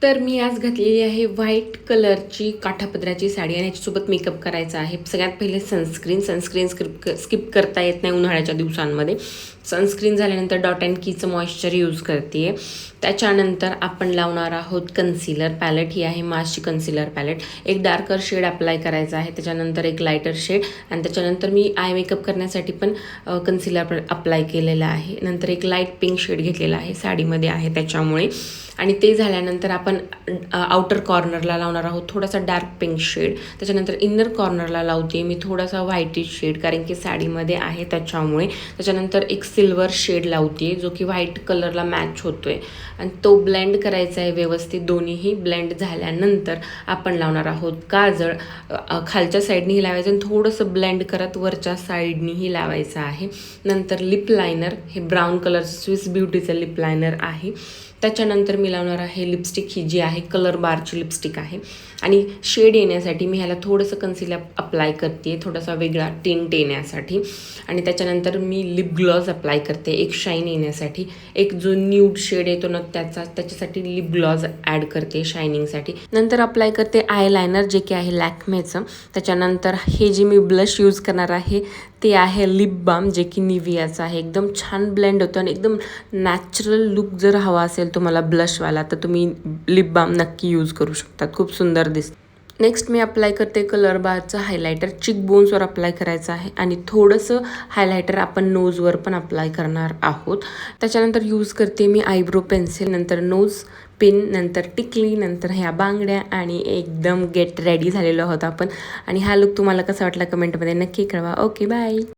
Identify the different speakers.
Speaker 1: तर मी आज घातलेली आहे व्हाईट कलरची काठापदराची साडी आणि याच्यासोबत मेकअप करायचा आहे. सगळ्यात पहिले सनस्क्रीन स्किप करता येत नाही उन्हाळ्याच्या दिवसांमध्ये. सनस्क्रीन झाल्यानंतर डॉट अँड कीचं मॉइश्चर यूज करते आहे. त्याच्यानंतर आपण लावणार आहोत कन्सिलर पॅलेट. ही आहे मासची कन्सिलर पॅलेट. एक डार्कर शेड अप्लाय करायचा आहे, त्याच्यानंतर एक लायटर शेड आणि त्याच्यानंतर मी आय मेकअप करण्यासाठी पण कन्सिलर अप्लाय केलेलं आहे. नंतर एक लाईट पिंक शेड घेतलेला आहे, साडीमध्ये आहे त्याच्यामुळे. आणि ते झाल्यानंतर आपण आउटर कॉर्नरला लावणार आहोत थोडासा डार्क पिंक शेड. त्याच्यानंतर इन्नर कॉर्नरला लावते मी थोडासा व्हाईटिश शेड, कारण की साडीमध्ये आहे त्याच्यामुळे. त्याच्यानंतर एक सिल्वर शेड लावते जो की व्हाईट कलरला मॅच होतो आहे आणि तो ब्लेंड करायचा आहे व्यवस्थित. दोन्हीही ब्लेंड झाल्यानंतर आपण लावणार आहोत काजळ. खालच्या साईडनीही लावायचं आणि थोडंसं ब्लेंड करत वरच्या साईडनीही लावायचं आहे. नंतर लिप लायनर, हे ब्राऊन कलरचं स्विस ब्युटीचं लिप लायनर आहे. त्याच्यानंतर मी लावणार आहे लिपस्टिक, ही जी आहे कलर बारची लिपस्टिक आहे. आणि शेड येण्यासाठी मी ह्याला थोडंसं कन्सिलर अप्लाय करते, थोडासा वेगळा टिंट येण्यासाठी. आणि त्याच्यानंतर मी लिप ग्लॉस अप्लाय करते एक शाईन येण्यासाठी. एक जो न्यूड शेड येतो ना त्याच्यासाठी लिप ग्लॉस ॲड करते शायनिंगसाठी. नंतर अप्लाय करते आय लायनर, जे की आहे लॅक्मेचं. त्याच्यानंतर हे जे मी ब्लश यूज करणार आहे ते आहे लिप बाम, जे की निव्हियाचं आहे. एकदम छान ब्लेंड होतं आणि एकदम नॅचरल लुक जर हवा असेल तुम्हाला ब्लशवाला तर तुम्ही लिप बाम नक्की यूज करू शकतात, खूप सुंदर दिसतं. नेक्स्ट मी अप्लाय करते कलर बारचं हायलायटर. चिक बोन्सवर अप्लाय करायचं आहे आणि थोडंसं हायलायटर आपण नोजवर पण अप्लाय करणार आहोत. त्याच्यानंतर यूज करते मी आयब्रो पेन्सिल, नंतर नोज पिन, नंतर टिकली, नंतर ह्या बांगड्या आणि एकदम गेट रेडी झालेलो आहोत आपण. आणि हा लुक तुम्हाला कसा वाटला कमेंटमध्ये नक्की कळवा. Okay, bye.